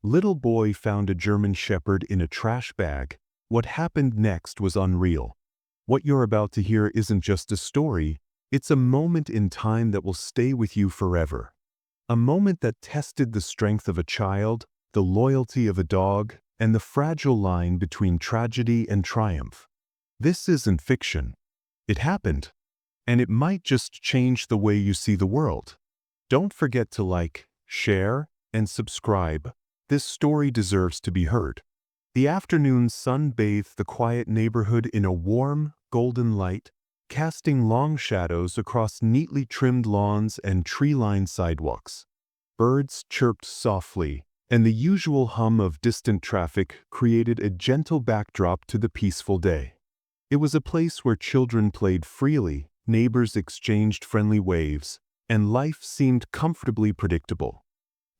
Little boy found a German shepherd in a trash bag. What happened next was unreal. What you're about to hear isn't just a story, it's a moment in time that will stay with you forever. A moment that tested the strength of a child, the loyalty of a dog, and the fragile line between tragedy and triumph. This isn't fiction. It happened. And it might just change the way you see the world. Don't forget to like, share, and subscribe. This story deserves to be heard. The afternoon sun bathed the quiet neighborhood in a warm, golden light, casting long shadows across neatly trimmed lawns and tree-lined sidewalks. Birds chirped softly, and the usual hum of distant traffic created a gentle backdrop to the peaceful day. It was a place where children played freely, neighbors exchanged friendly waves, and life seemed comfortably predictable.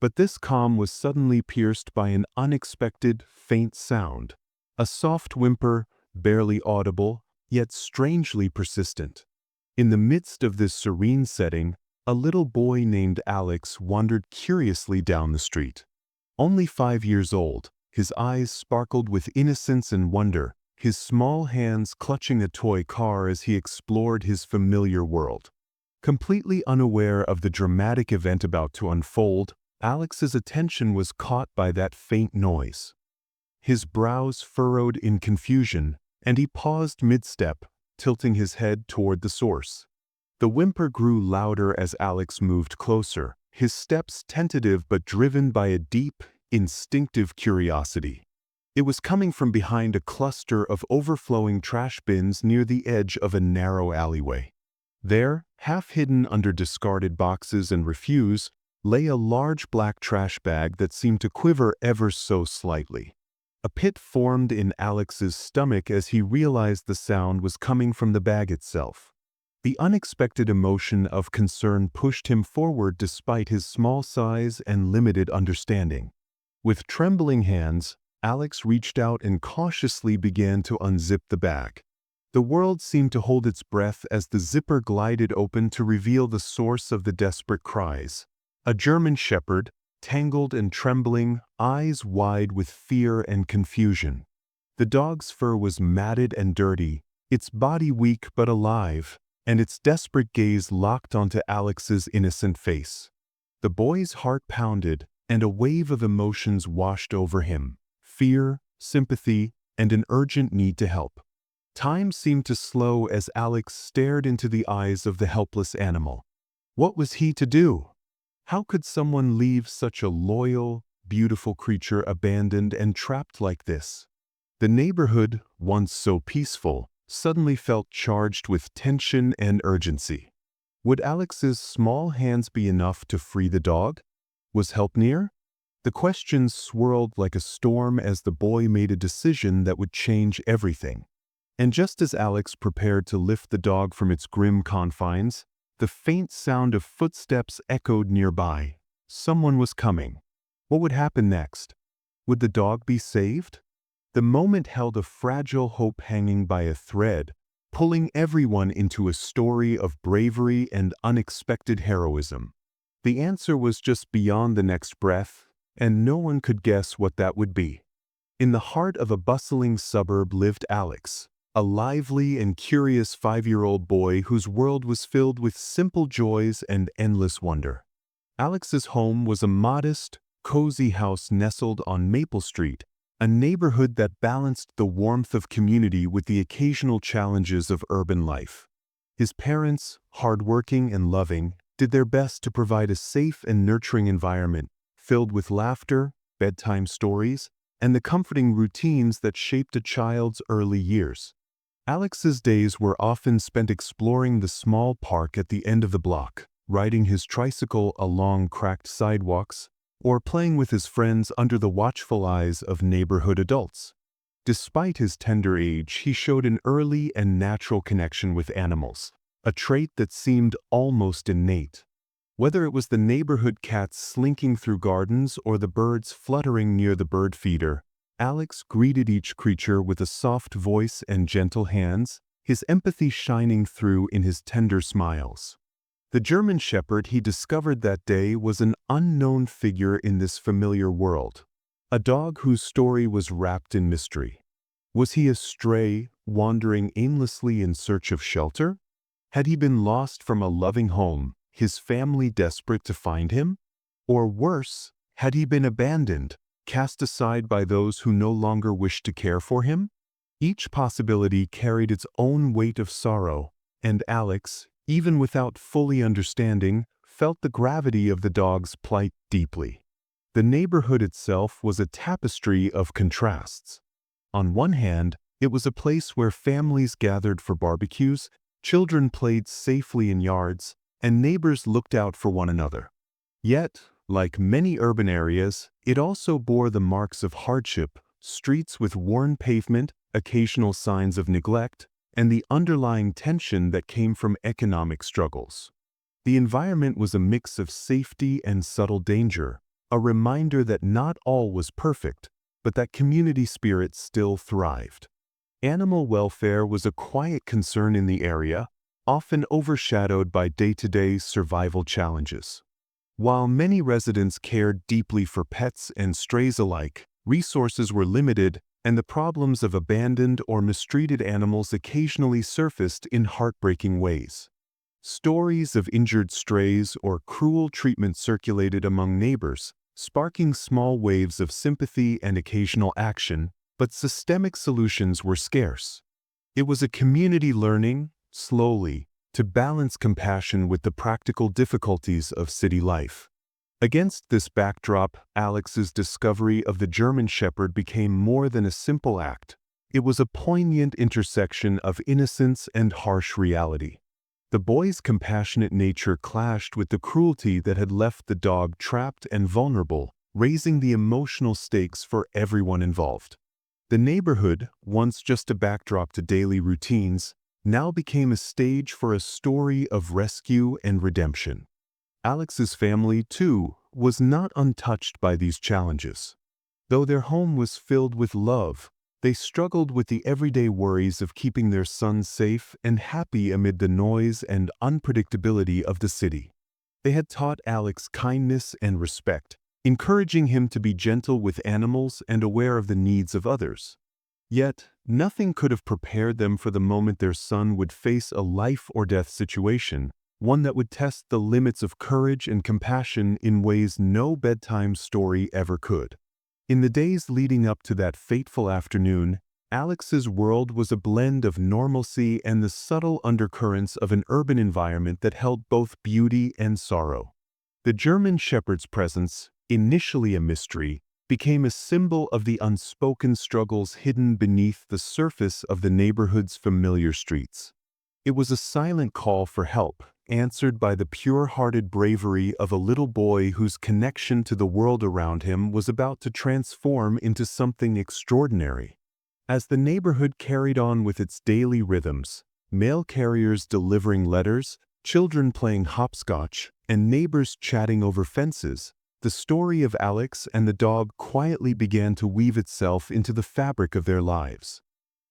But this calm was suddenly pierced by an unexpected, faint sound, a soft whimper, barely audible, yet strangely persistent. In the midst of this serene setting, a little boy named Alex wandered curiously down the street. Only 5 years old, his eyes sparkled with innocence and wonder, his small hands clutching a toy car as he explored his familiar world. Completely unaware of the dramatic event about to unfold, Alex's attention was caught by that faint noise. His brows furrowed in confusion, and he paused mid-step, tilting his head toward the source. The whimper grew louder as Alex moved closer, his steps tentative but driven by a deep, instinctive curiosity. It was coming from behind a cluster of overflowing trash bins near the edge of a narrow alleyway. There, half hidden under discarded boxes and refuse, lay a large black trash bag that seemed to quiver ever so slightly. A pit formed in Alex's stomach as he realized the sound was coming from the bag itself. The unexpected emotion of concern pushed him forward despite his small size and limited understanding. With trembling hands, Alex reached out and cautiously began to unzip the bag. The world seemed to hold its breath as the zipper glided open to reveal the source of the desperate cries. A German shepherd, tangled and trembling, eyes wide with fear and confusion. The dog's fur was matted and dirty, its body weak but alive, and its desperate gaze locked onto Alex's innocent face. The boy's heart pounded, and a wave of emotions washed over him: fear, sympathy, and an urgent need to help. Time seemed to slow as Alex stared into the eyes of the helpless animal. What was he to do? How could someone leave such a loyal, beautiful creature abandoned and trapped like this? The neighborhood, once so peaceful, suddenly felt charged with tension and urgency. Would Alex's small hands be enough to free the dog? Was help near? The questions swirled like a storm as the boy made a decision that would change everything. And just as Alex prepared to lift the dog from its grim confines, the faint sound of footsteps echoed nearby. Someone was coming. What would happen next? Would the dog be saved? The moment held a fragile hope hanging by a thread, pulling everyone into a story of bravery and unexpected heroism. The answer was just beyond the next breath, and no one could guess what that would be. In the heart of a bustling suburb lived Alex, a lively and curious 5-year-old boy whose world was filled with simple joys and endless wonder. Alex's home was a modest, cozy house nestled on Maple Street, a neighborhood that balanced the warmth of community with the occasional challenges of urban life. His parents, hardworking and loving, did their best to provide a safe and nurturing environment filled with laughter, bedtime stories, and the comforting routines that shaped a child's early years. Alex's days were often spent exploring the small park at the end of the block, riding his tricycle along cracked sidewalks, or playing with his friends under the watchful eyes of neighborhood adults. Despite his tender age, he showed an early and natural connection with animals, a trait that seemed almost innate. Whether it was the neighborhood cats slinking through gardens or the birds fluttering near the bird feeder, Alex greeted each creature with a soft voice and gentle hands, his empathy shining through in his tender smiles. The German shepherd he discovered that day was an unknown figure in this familiar world. A dog whose story was wrapped in mystery. Was he a stray, wandering aimlessly in search of shelter? Had he been lost from a loving home, his family desperate to find him? Or worse, had he been abandoned, cast aside by those who no longer wished to care for him? Each possibility carried its own weight of sorrow, and Alex, even without fully understanding, felt the gravity of the dog's plight deeply. The neighborhood itself was a tapestry of contrasts. On one hand, it was a place where families gathered for barbecues, children played safely in yards, and neighbors looked out for one another. Yet, like many urban areas, it also bore the marks of hardship, streets with worn pavement, occasional signs of neglect, and the underlying tension that came from economic struggles. The environment was a mix of safety and subtle danger, a reminder that not all was perfect, but that community spirit still thrived. Animal welfare was a quiet concern in the area, often overshadowed by day-to-day survival challenges. While many residents cared deeply for pets and strays alike, resources were limited, and the problems of abandoned or mistreated animals occasionally surfaced in heartbreaking ways. Stories of injured strays or cruel treatment circulated among neighbors, sparking small waves of sympathy and occasional action, but systemic solutions were scarce. It was a community learning, slowly, to balance compassion with the practical difficulties of city life. Against this backdrop, Alex's discovery of the German Shepherd became more than a simple act. It was a poignant intersection of innocence and harsh reality. The boy's compassionate nature clashed with the cruelty that had left the dog trapped and vulnerable, raising the emotional stakes for everyone involved. The neighborhood, once just a backdrop to daily routines, now became a stage for a story of rescue and redemption. Alex's family, too, was not untouched by these challenges. Though their home was filled with love, they struggled with the everyday worries of keeping their son safe and happy amid the noise and unpredictability of the city. They had taught Alex kindness and respect, encouraging him to be gentle with animals and aware of the needs of others. Yet, nothing could have prepared them for the moment their son would face a life-or-death situation, one that would test the limits of courage and compassion in ways no bedtime story ever could. In the days leading up to that fateful afternoon, Alex's world was a blend of normalcy and the subtle undercurrents of an urban environment that held both beauty and sorrow. The German Shepherd's presence, initially a mystery, became a symbol of the unspoken struggles hidden beneath the surface of the neighborhood's familiar streets. It was a silent call for help, answered by the pure-hearted bravery of a little boy whose connection to the world around him was about to transform into something extraordinary. As the neighborhood carried on with its daily rhythms, mail carriers delivering letters, children playing hopscotch, and neighbors chatting over fences, the story of Alex and the dog quietly began to weave itself into the fabric of their lives.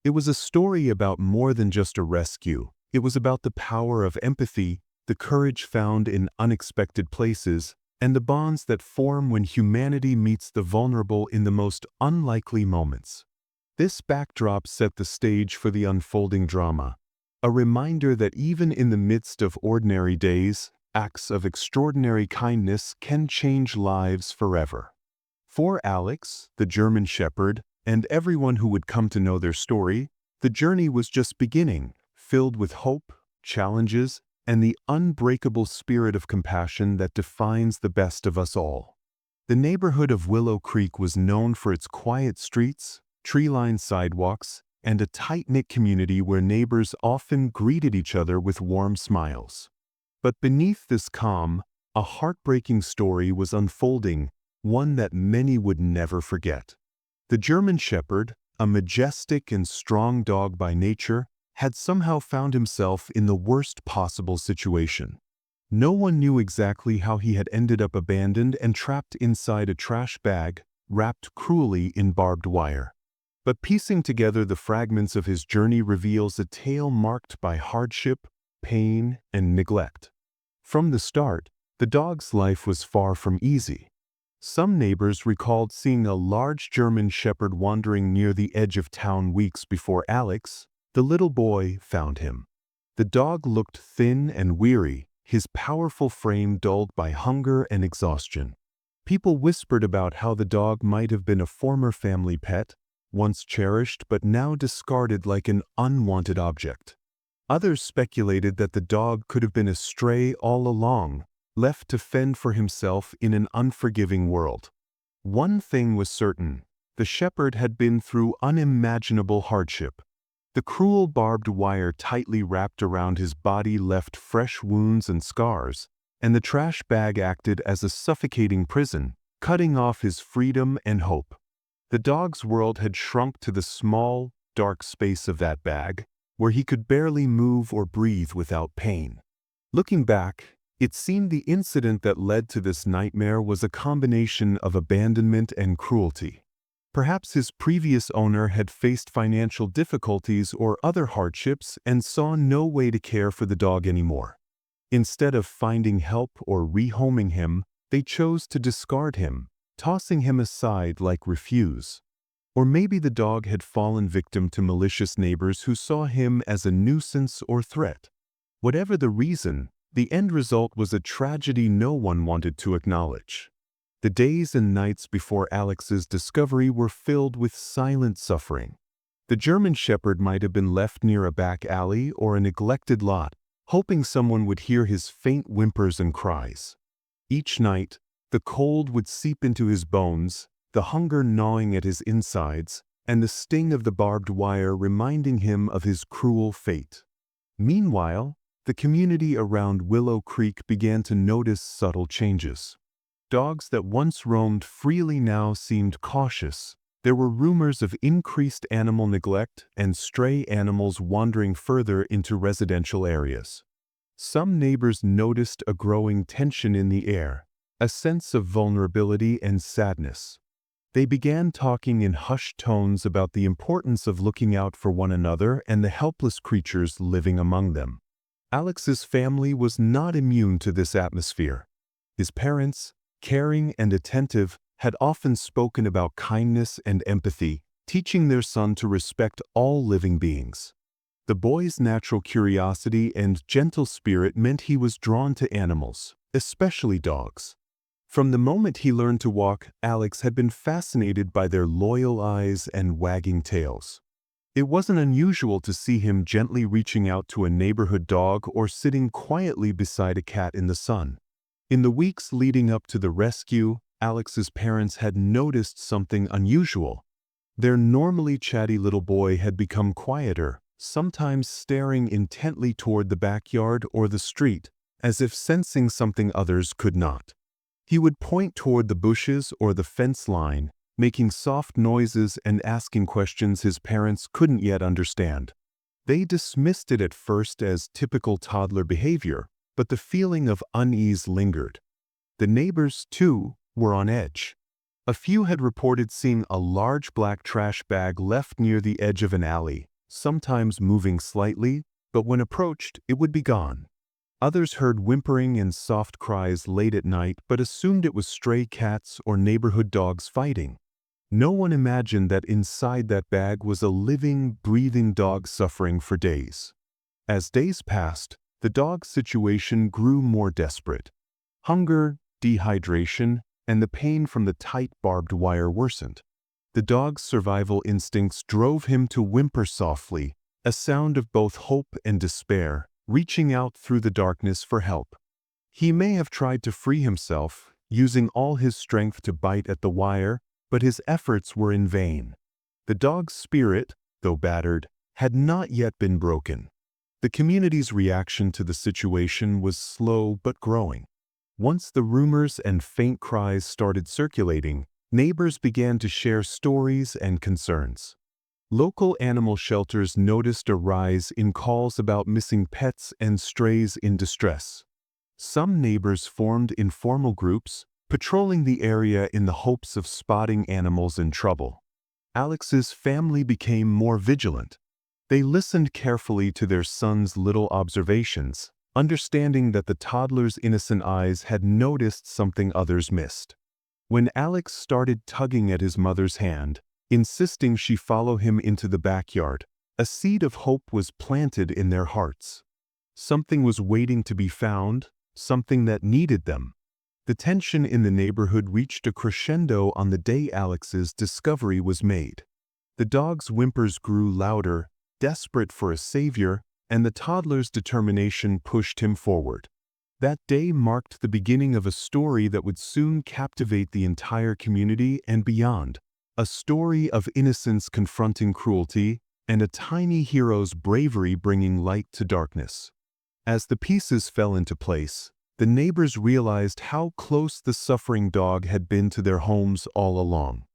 It was a story about more than just a rescue. It was about the power of empathy, the courage found in unexpected places, and the bonds that form when humanity meets the vulnerable in the most unlikely moments. This backdrop set the stage for the unfolding drama, a reminder that even in the midst of ordinary days, acts of extraordinary kindness can change lives forever. For Alex, the German Shepherd, and everyone who would come to know their story, the journey was just beginning, filled with hope, challenges, and the unbreakable spirit of compassion that defines the best of us all. The neighborhood of Willow Creek was known for its quiet streets, tree-lined sidewalks, and a tight-knit community where neighbors often greeted each other with warm smiles. But beneath this calm, a heartbreaking story was unfolding, one that many would never forget. The German Shepherd, a majestic and strong dog by nature, had somehow found himself in the worst possible situation. No one knew exactly how he had ended up abandoned and trapped inside a trash bag, wrapped cruelly in barbed wire. But piecing together the fragments of his journey reveals a tale marked by hardship, pain, and neglect. From the start, the dog's life was far from easy. Some neighbors recalled seeing a large German shepherd wandering near the edge of town weeks before Alex, the little boy, found him. The dog looked thin and weary, his powerful frame dulled by hunger and exhaustion. People whispered about how the dog might have been a former family pet, once cherished but now discarded like an unwanted object. Others speculated that the dog could have been a stray all along, left to fend for himself in an unforgiving world. One thing was certain: the shepherd had been through unimaginable hardship. The cruel barbed wire tightly wrapped around his body left fresh wounds and scars, and the trash bag acted as a suffocating prison, cutting off his freedom and hope. The dog's world had shrunk to the small, dark space of that bag, where he could barely move or breathe without pain. Looking back, it seemed the incident that led to this nightmare was a combination of abandonment and cruelty. Perhaps his previous owner had faced financial difficulties or other hardships and saw no way to care for the dog anymore. Instead of finding help or rehoming him, they chose to discard him, tossing him aside like refuse. Or maybe the dog had fallen victim to malicious neighbors who saw him as a nuisance or threat. Whatever the reason, the end result was a tragedy no one wanted to acknowledge. The days and nights before Alex's discovery were filled with silent suffering. The German shepherd might have been left near a back alley or a neglected lot, hoping someone would hear his faint whimpers and cries. Each night, the cold would seep into his bones, the hunger gnawing at his insides, and the sting of the barbed wire reminding him of his cruel fate. Meanwhile, the community around Willow Creek began to notice subtle changes. Dogs that once roamed freely now seemed cautious. There were rumors of increased animal neglect and stray animals wandering further into residential areas. Some neighbors noticed a growing tension in the air, a sense of vulnerability and sadness. They began talking in hushed tones about the importance of looking out for one another and the helpless creatures living among them. Alex's family was not immune to this atmosphere. His parents, caring and attentive, had often spoken about kindness and empathy, teaching their son to respect all living beings. The boy's natural curiosity and gentle spirit meant he was drawn to animals, especially dogs. From the moment he learned to walk, Alex had been fascinated by their loyal eyes and wagging tails. It wasn't unusual to see him gently reaching out to a neighborhood dog or sitting quietly beside a cat in the sun. In the weeks leading up to the rescue, Alex's parents had noticed something unusual. Their normally chatty little boy had become quieter, sometimes staring intently toward the backyard or the street, as if sensing something others could not. He would point toward the bushes or the fence line, making soft noises and asking questions his parents couldn't yet understand. They dismissed it at first as typical toddler behavior, but the feeling of unease lingered. The neighbors, too, were on edge. A few had reported seeing a large black trash bag left near the edge of an alley, sometimes moving slightly, but when approached, it would be gone. Others heard whimpering and soft cries late at night but assumed it was stray cats or neighborhood dogs fighting. No one imagined that inside that bag was a living, breathing dog suffering for days. As days passed, the dog's situation grew more desperate. Hunger, dehydration, and the pain from the tight barbed wire worsened. The dog's survival instincts drove him to whimper softly, a sound of both hope and despair, reaching out through the darkness for help. He may have tried to free himself, using all his strength to bite at the wire, but his efforts were in vain. The dog's spirit, though battered, had not yet been broken. The community's reaction to the situation was slow but growing. Once the rumors and faint cries started circulating, neighbors began to share stories and concerns. Local animal shelters noticed a rise in calls about missing pets and strays in distress. Some neighbors formed informal groups, patrolling the area in the hopes of spotting animals in trouble. Alex's family became more vigilant. They listened carefully to their son's little observations, understanding that the toddler's innocent eyes had noticed something others missed. When Alex started tugging at his mother's hand, insisting she follow him into the backyard, a seed of hope was planted in their hearts. Something was waiting to be found, something that needed them. The tension in the neighborhood reached a crescendo on the day Alex's discovery was made. The dog's whimpers grew louder, desperate for a savior, and the toddler's determination pushed him forward. That day marked the beginning of a story that would soon captivate the entire community and beyond. A story of innocence confronting cruelty, and a tiny hero's bravery bringing light to darkness. As the pieces fell into place, the neighbors realized how close the suffering dog had been to their homes all along.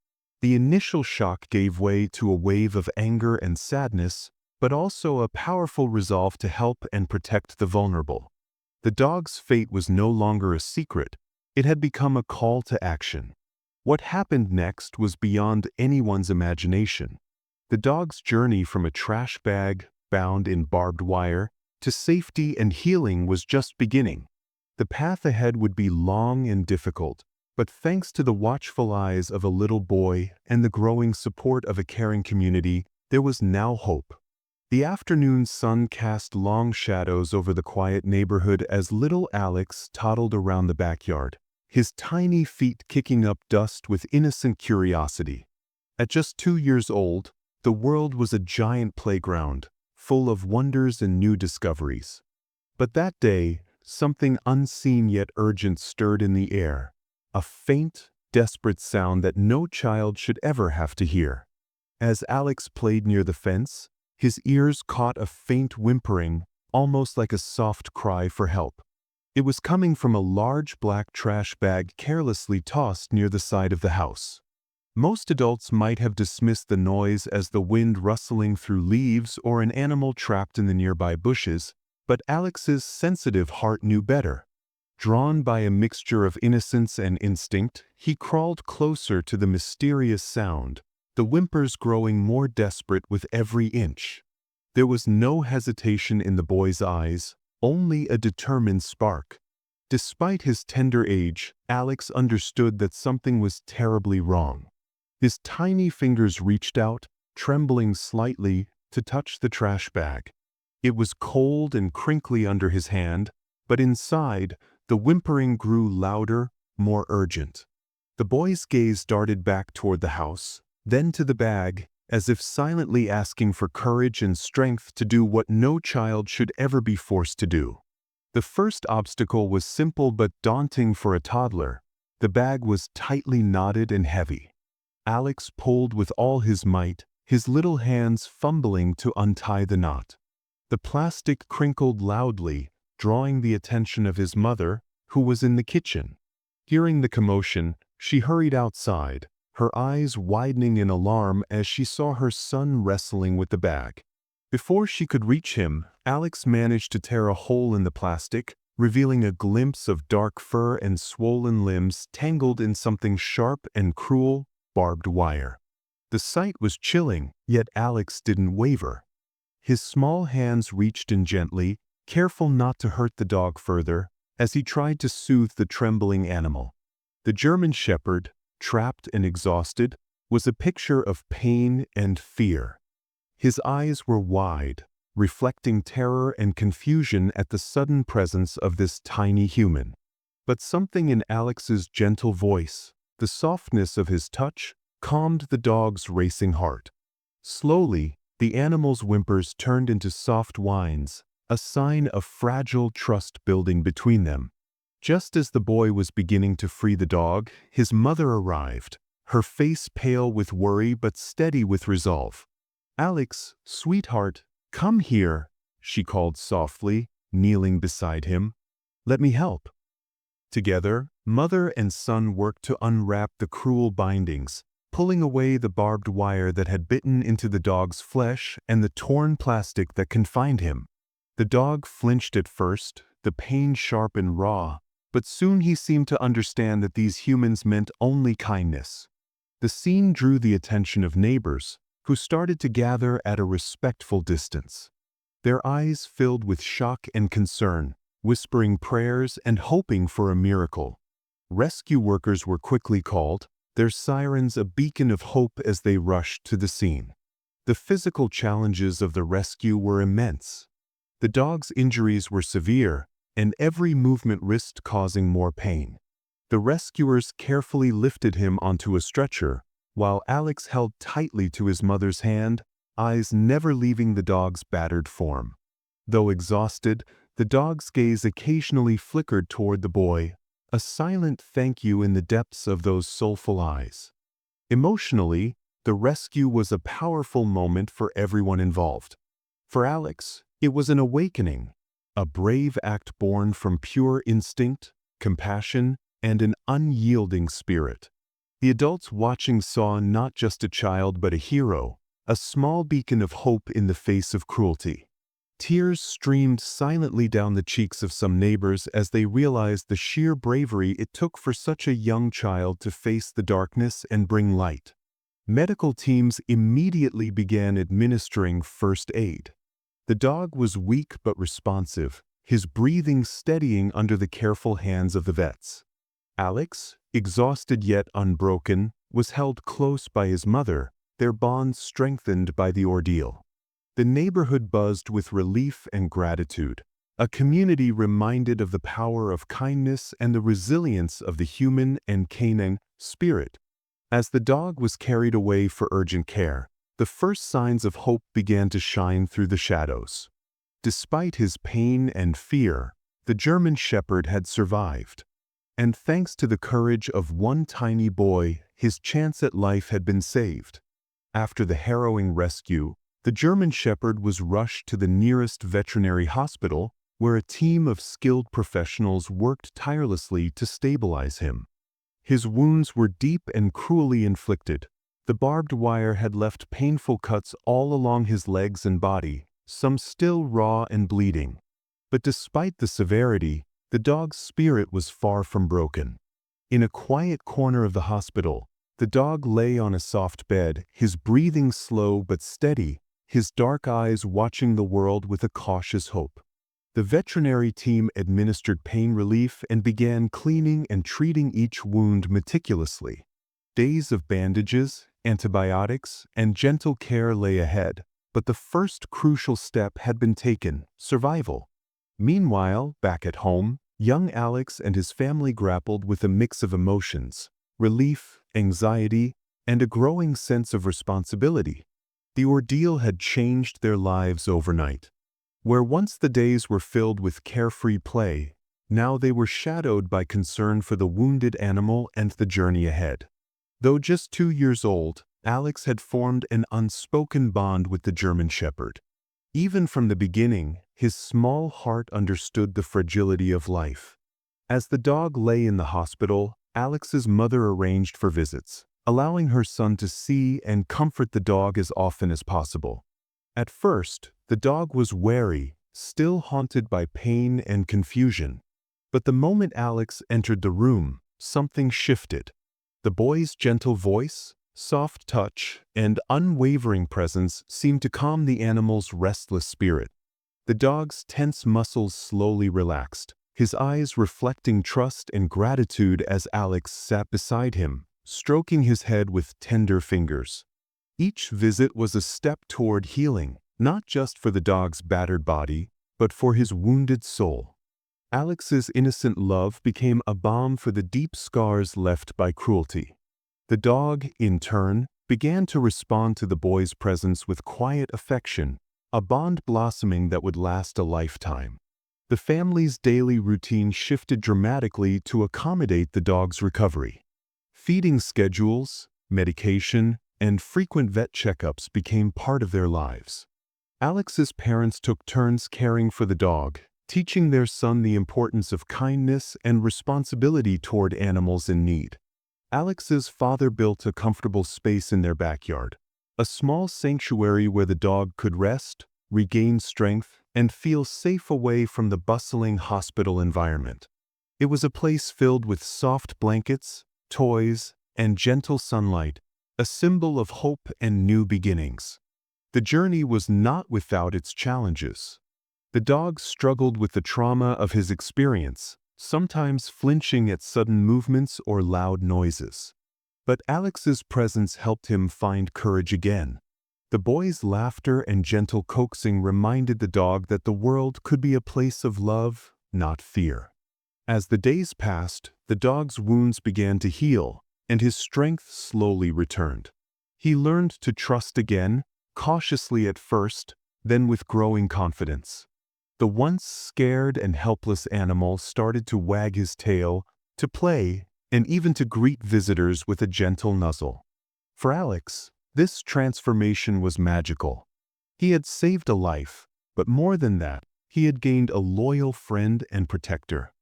The initial shock gave way to a wave of anger and sadness, but also a powerful resolve to help and protect the vulnerable. The dog's fate was no longer a secret. It had become a call to action. What happened next was beyond anyone's imagination. The dog's journey from a trash bag, bound in barbed wire, to safety and healing was just beginning. The path ahead would be long and difficult, but thanks to the watchful eyes of a little boy and the growing support of a caring community, there was now hope. The afternoon sun cast long shadows over the quiet neighborhood as little Alex toddled around the backyard, his tiny feet kicking up dust with innocent curiosity. At just 2 years old, the world was a giant playground, full of wonders and new discoveries. But that day, something unseen yet urgent stirred in the air, a faint, desperate sound that no child should ever have to hear. As Alex played near the fence, his ears caught a faint whimpering, almost like a soft cry for help. It was coming from a large black trash bag carelessly tossed near the side of the house. Most adults might have dismissed the noise as the wind rustling through leaves or an animal trapped in the nearby bushes, but Alex's sensitive heart knew better. Drawn by a mixture of innocence and instinct, he crawled closer to the mysterious sound, the whimpers growing more desperate with every inch. There was no hesitation in the boy's eyes, only a determined spark. Despite his tender age, Alex understood that something was terribly wrong. His tiny fingers reached out, trembling slightly, to touch the trash bag. It was cold and crinkly under his hand, but inside, the whimpering grew louder, more urgent. The boy's gaze darted back toward the house, then to the bag, as if silently asking for courage and strength to do what no child should ever be forced to do. The first obstacle was simple but daunting for a toddler. The bag was tightly knotted and heavy. Alex pulled with all his might, his little hands fumbling to untie the knot. The plastic crinkled loudly, drawing the attention of his mother, who was in the kitchen. Hearing the commotion, she hurried outside, her eyes widening in alarm as she saw her son wrestling with the bag. Before she could reach him, Alex managed to tear a hole in the plastic, revealing a glimpse of dark fur and swollen limbs tangled in something sharp and cruel, barbed wire. The sight was chilling, yet Alex didn't waver. His small hands reached in gently, careful not to hurt the dog further, as he tried to soothe the trembling animal. The German Shepherd, trapped and exhausted, was a picture of pain and fear. His eyes were wide, reflecting terror and confusion at the sudden presence of this tiny human. But something in Alex's gentle voice, the softness of his touch, calmed the dog's racing heart. Slowly, the animal's whimpers turned into soft whines, a sign of fragile trust building between them. Just as the boy was beginning to free the dog, his mother arrived, her face pale with worry but steady with resolve. "Alex, sweetheart, come here," she called softly, kneeling beside him. "Let me help." Together, mother and son worked to unwrap the cruel bindings, pulling away the barbed wire that had bitten into the dog's flesh and the torn plastic that confined him. The dog flinched at first, the pain sharp and raw, but soon he seemed to understand that these humans meant only kindness. The scene drew the attention of neighbors, who started to gather at a respectful distance. Their eyes filled with shock and concern, whispering prayers and hoping for a miracle. Rescue workers were quickly called, their sirens a beacon of hope as they rushed to the scene. The physical challenges of the rescue were immense. The dog's injuries were severe, and every movement risked causing more pain. The rescuers carefully lifted him onto a stretcher, while Alex held tightly to his mother's hand, eyes never leaving the dog's battered form. Though exhausted, the dog's gaze occasionally flickered toward the boy, a silent thank you in the depths of those soulful eyes. Emotionally, the rescue was a powerful moment for everyone involved. For Alex, it was an awakening, a brave act born from pure instinct, compassion, and an unyielding spirit. The adults watching saw not just a child but a hero, a small beacon of hope in the face of cruelty. Tears streamed silently down the cheeks of some neighbors as they realized the sheer bravery it took for such a young child to face the darkness and bring light. Medical teams immediately began administering first aid. The dog was weak but responsive, his breathing steadying under the careful hands of the vets. Alex, exhausted yet unbroken, was held close by his mother, their bond strengthened by the ordeal. The neighborhood buzzed with relief and gratitude, a community reminded of the power of kindness and the resilience of the human and canine spirit. As the dog was carried away for urgent care, the first signs of hope began to shine through the shadows. Despite his pain and fear, the German Shepherd had survived. And thanks to the courage of one tiny boy, his chance at life had been saved. After the harrowing rescue, the German Shepherd was rushed to the nearest veterinary hospital, where a team of skilled professionals worked tirelessly to stabilize him. His wounds were deep and cruelly inflicted. The barbed wire had left painful cuts all along his legs and body, some still raw and bleeding. But despite the severity, the dog's spirit was far from broken. In a quiet corner of the hospital, the dog lay on a soft bed, his breathing slow but steady, his dark eyes watching the world with a cautious hope. The veterinary team administered pain relief and began cleaning and treating each wound meticulously. Days of bandages, antibiotics, and gentle care lay ahead, but the first crucial step had been taken: survival. Meanwhile, back at home, young Alex and his family grappled with a mix of emotions: relief, anxiety, and a growing sense of responsibility. The ordeal had changed their lives overnight. Where once the days were filled with carefree play, now they were shadowed by concern for the wounded animal and the journey ahead. Though just 2 years old, Alex had formed an unspoken bond with the German Shepherd. Even from the beginning, his small heart understood the fragility of life. As the dog lay in the hospital, Alex's mother arranged for visits, allowing her son to see and comfort the dog as often as possible. At first, the dog was wary, still haunted by pain and confusion. But the moment Alex entered the room, something shifted. The boy's gentle voice, soft touch, and unwavering presence seemed to calm the animal's restless spirit. The dog's tense muscles slowly relaxed, his eyes reflecting trust and gratitude as Alex sat beside him, stroking his head with tender fingers. Each visit was a step toward healing, not just for the dog's battered body, but for his wounded soul. Alex's innocent love became a balm for the deep scars left by cruelty. The dog, in turn, began to respond to the boy's presence with quiet affection, a bond blossoming that would last a lifetime. The family's daily routine shifted dramatically to accommodate the dog's recovery. Feeding schedules, medication, and frequent vet checkups became part of their lives. Alex's parents took turns caring for the dog, teaching their son the importance of kindness and responsibility toward animals in need. Alex's father built a comfortable space in their backyard, a small sanctuary where the dog could rest, regain strength, and feel safe away from the bustling hospital environment. It was a place filled with soft blankets, toys, and gentle sunlight, a symbol of hope and new beginnings. The journey was not without its challenges. The dog struggled with the trauma of his experience, sometimes flinching at sudden movements or loud noises. But Alex's presence helped him find courage again. The boy's laughter and gentle coaxing reminded the dog that the world could be a place of love, not fear. As the days passed, the dog's wounds began to heal, and his strength slowly returned. He learned to trust again, cautiously at first, then with growing confidence. The once scared and helpless animal started to wag his tail, to play, and even to greet visitors with a gentle nuzzle. For Alex, this transformation was magical. He had saved a life, but more than that, he had gained a loyal friend and protector.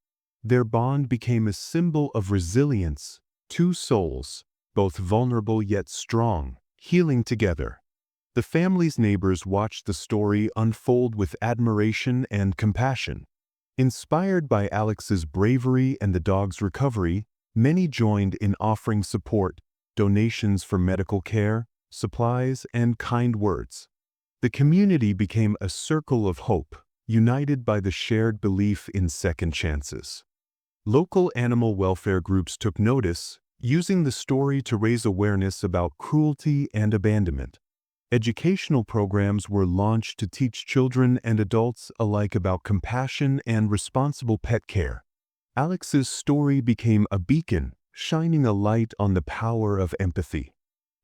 Their bond became a symbol of resilience, two souls, both vulnerable yet strong, healing together. The family's neighbors watched the story unfold with admiration and compassion. Inspired by Alex's bravery and the dog's recovery, many joined in offering support, donations for medical care, supplies, and kind words. The community became a circle of hope, united by the shared belief in second chances. Local animal welfare groups took notice, using the story to raise awareness about cruelty and abandonment. Educational programs were launched to teach children and adults alike about compassion and responsible pet care. Alex's story became a beacon, shining a light on the power of empathy.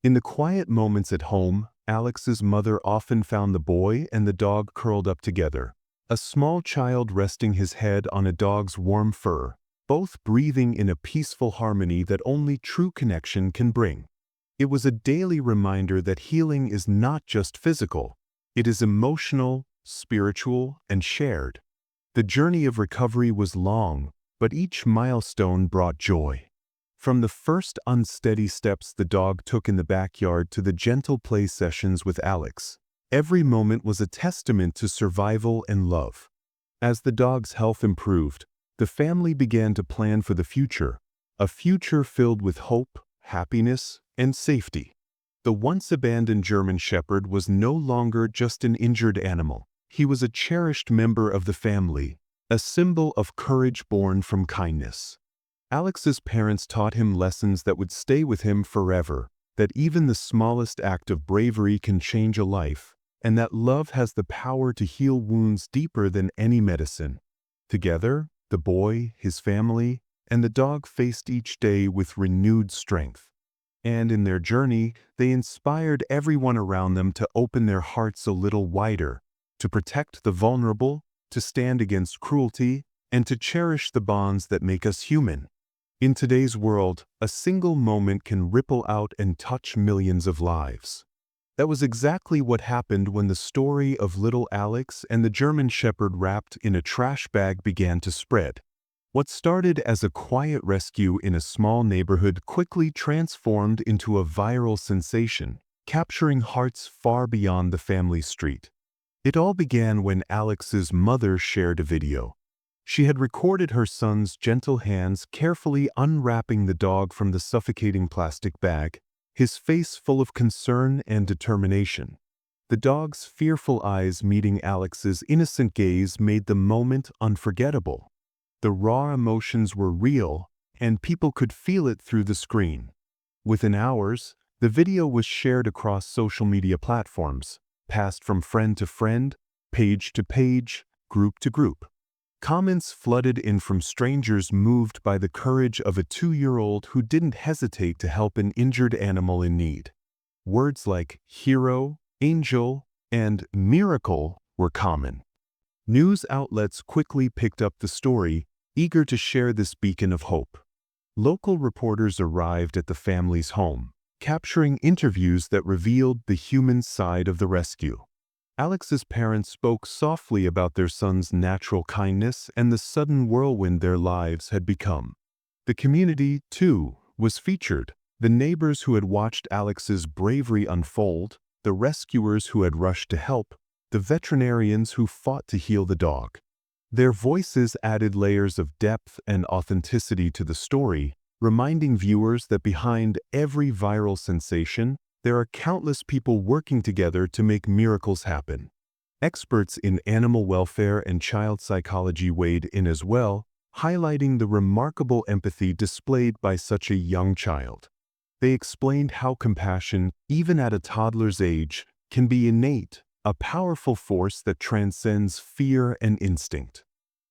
In the quiet moments at home, Alex's mother often found the boy and the dog curled up together, a small child resting his head on a dog's warm fur, both breathing in a peaceful harmony that only true connection can bring. It was a daily reminder that healing is not just physical, it is emotional, spiritual, and shared. The journey of recovery was long, but each milestone brought joy. From the first unsteady steps the dog took in the backyard to the gentle play sessions with Alex, every moment was a testament to survival and love. As the dog's health improved, the family began to plan for the future, a future filled with hope, happiness, and safety. The once abandoned German Shepherd was no longer just an injured animal. He was a cherished member of the family, a symbol of courage born from kindness. Alex's parents taught him lessons that would stay with him forever, that even the smallest act of bravery can change a life, and that love has the power to heal wounds deeper than any medicine. Together, the boy, his family, and the dog faced each day with renewed strength. And in their journey, they inspired everyone around them to open their hearts a little wider, to protect the vulnerable, to stand against cruelty, and to cherish the bonds that make us human. In today's world, a single moment can ripple out and touch millions of lives. That was exactly what happened when the story of little Alex and the German Shepherd wrapped in a trash bag began to spread. What started as a quiet rescue in a small neighborhood quickly transformed into a viral sensation, capturing hearts far beyond the family street. It all began when Alex's mother shared a video. She had recorded her son's gentle hands carefully unwrapping the dog from the suffocating plastic bag, his face full of concern and determination. The dog's fearful eyes meeting Alex's innocent gaze made the moment unforgettable. The raw emotions were real, and people could feel it through the screen. Within hours, the video was shared across social media platforms, passed from friend to friend, page to page, group to group. Comments flooded in from strangers moved by the courage of a 2-year-old who didn't hesitate to help an injured animal in need. Words like hero, angel, and miracle were common. News outlets quickly picked up the story, eager to share this beacon of hope. Local reporters arrived at the family's home, capturing interviews that revealed the human side of the rescue. Alex's parents spoke softly about their son's natural kindness and the sudden whirlwind their lives had become. The community, too, was featured. The neighbors who had watched Alex's bravery unfold, the rescuers who had rushed to help, the veterinarians who fought to heal the dog. Their voices added layers of depth and authenticity to the story, reminding viewers that behind every viral sensation, there are countless people working together to make miracles happen. Experts in animal welfare and child psychology weighed in as well, highlighting the remarkable empathy displayed by such a young child. They explained how compassion, even at a toddler's age, can be innate, a powerful force that transcends fear and instinct.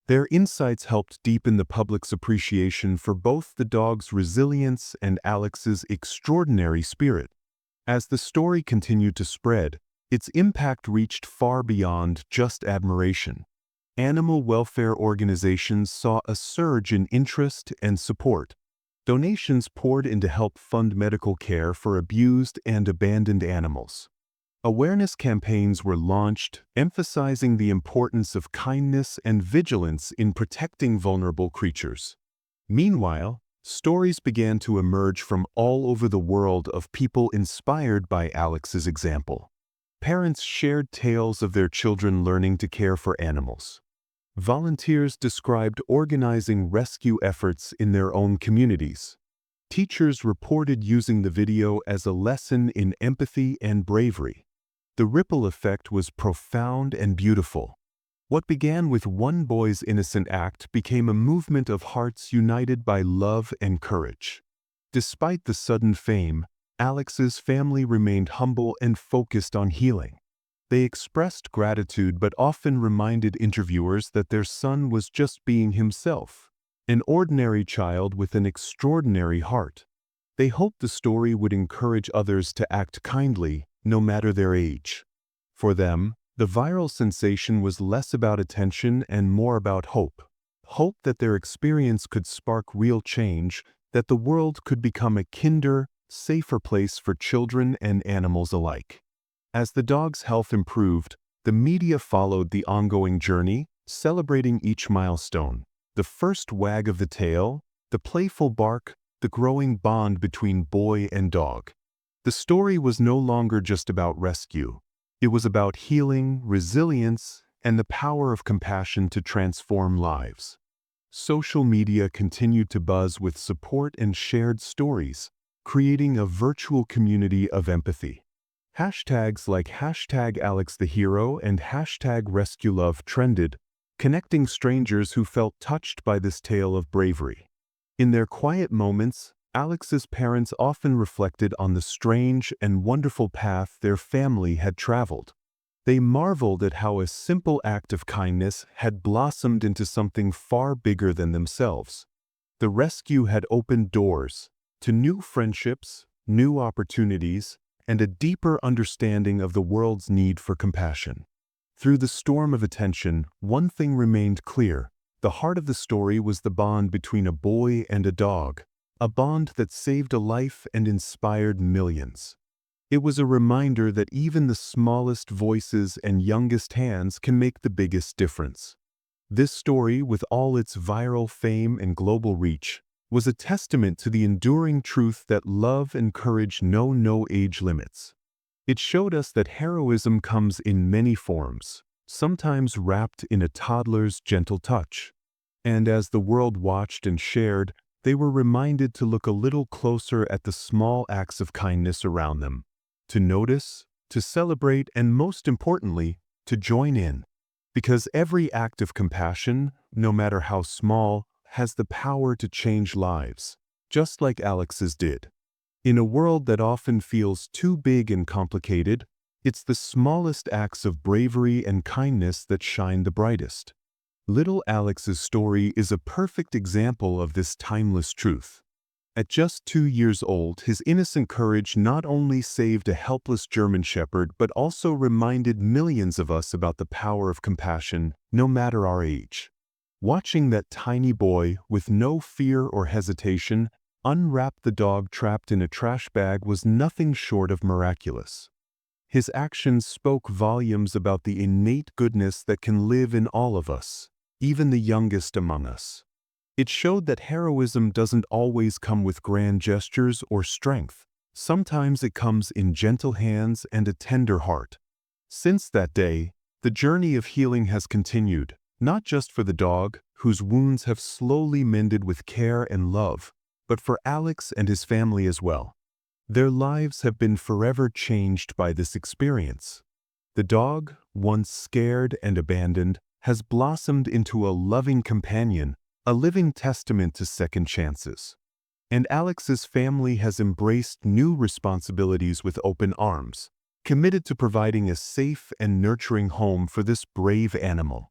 Their insights helped deepen the public's appreciation for both the dog's resilience and Alex's extraordinary spirit. As the story continued to spread, its impact reached far beyond just admiration. Animal welfare organizations saw a surge in interest and support. Donations poured in to help fund medical care for abused and abandoned animals. Awareness campaigns were launched, emphasizing the importance of kindness and vigilance in protecting vulnerable creatures. Meanwhile, stories began to emerge from all over the world of people inspired by Alex's example. Parents shared tales of their children learning to care for animals. Volunteers described organizing rescue efforts in their own communities. Teachers reported using the video as a lesson in empathy and bravery. The ripple effect was profound and beautiful. What began with one boy's innocent act became a movement of hearts united by love and courage. Despite the sudden fame, Alex's family remained humble and focused on healing. They expressed gratitude but often reminded interviewers that their son was just being himself, an ordinary child with an extraordinary heart. They hoped the story would encourage others to act kindly, no matter their age. For them, the viral sensation was less about attention and more about hope. Hope that their experience could spark real change, that the world could become a kinder, safer place for children and animals alike. As the dog's health improved, the media followed the ongoing journey, celebrating each milestone: the first wag of the tail, the playful bark, the growing bond between boy and dog. The story was no longer just about rescue. It was about healing, resilience, and the power of compassion to transform lives. Social media continued to buzz with support and shared stories, creating a virtual community of empathy. Hashtags like #AlexTheHero and #RescueLove trended, connecting strangers who felt touched by this tale of bravery. In their quiet moments, Alex's parents often reflected on the strange and wonderful path their family had traveled. They marveled at how a simple act of kindness had blossomed into something far bigger than themselves. The rescue had opened doors to new friendships, new opportunities, and a deeper understanding of the world's need for compassion. Through the storm of attention, one thing remained clear: the heart of the story was the bond between a boy and a dog, a bond that saved a life and inspired millions. It was a reminder that even the smallest voices and youngest hands can make the biggest difference. This story, with all its viral fame and global reach, was a testament to the enduring truth that love and courage know no age limits. It showed us that heroism comes in many forms, sometimes wrapped in a toddler's gentle touch. And as the world watched and shared, they were reminded to look a little closer at the small acts of kindness around them, to notice, to celebrate, and most importantly, to join in. Because every act of compassion, no matter how small, has the power to change lives, just like Alex's did. In a world that often feels too big and complicated, it's the smallest acts of bravery and kindness that shine the brightest. Little Alex's story is a perfect example of this timeless truth. At just 2 years old, his innocent courage not only saved a helpless German Shepherd but also reminded millions of us about the power of compassion, no matter our age. Watching that tiny boy, with no fear or hesitation, unwrap the dog trapped in a trash bag was nothing short of miraculous. His actions spoke volumes about the innate goodness that can live in all of us, even the youngest among us. It showed that heroism doesn't always come with grand gestures or strength. Sometimes it comes in gentle hands and a tender heart. Since that day, the journey of healing has continued, not just for the dog, whose wounds have slowly mended with care and love, but for Alex and his family as well. Their lives have been forever changed by this experience. The dog, once scared and abandoned, has blossomed into a loving companion, a living testament to second chances. And Alex's family has embraced new responsibilities with open arms, committed to providing a safe and nurturing home for this brave animal.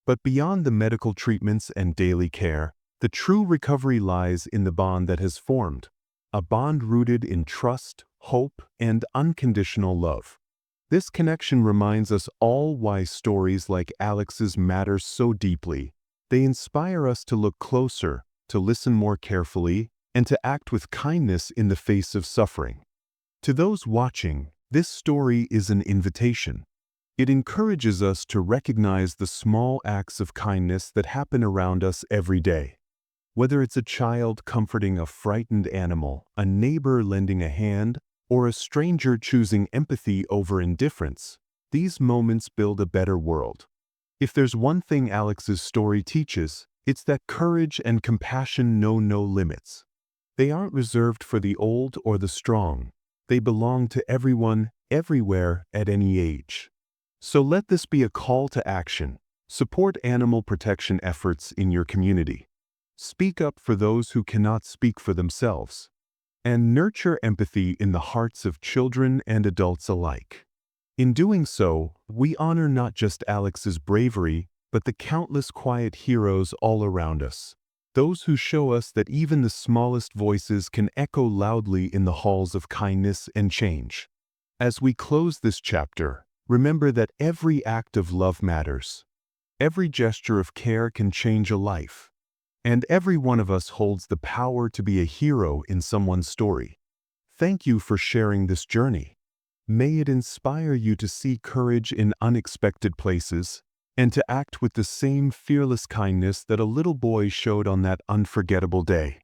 But beyond the medical treatments and daily care, the true recovery lies in the bond that has formed, a bond rooted in trust, hope, and unconditional love. This connection reminds us all why stories like Alex's matter so deeply. They inspire us to look closer, to listen more carefully, and to act with kindness in the face of suffering. To those watching, this story is an invitation. It encourages us to recognize the small acts of kindness that happen around us every day. Whether it's a child comforting a frightened animal, a neighbor lending a hand, or a stranger choosing empathy over indifference, these moments build a better world. If there's one thing Alex's story teaches, it's that courage and compassion know no limits. They aren't reserved for the old or the strong. They belong to everyone, everywhere, at any age. So let this be a call to action. Support animal protection efforts in your community. Speak up for those who cannot speak for themselves. And nurture empathy in the hearts of children and adults alike. In doing so, we honor not just Alex's bravery, but the countless quiet heroes all around us. Those who show us that even the smallest voices can echo loudly in the halls of kindness and change. As we close this chapter, remember that every act of love matters. Every gesture of care can change a life. And every one of us holds the power to be a hero in someone's story. Thank you for sharing this journey. May it inspire you to see courage in unexpected places, and to act with the same fearless kindness that a little boy showed on that unforgettable day.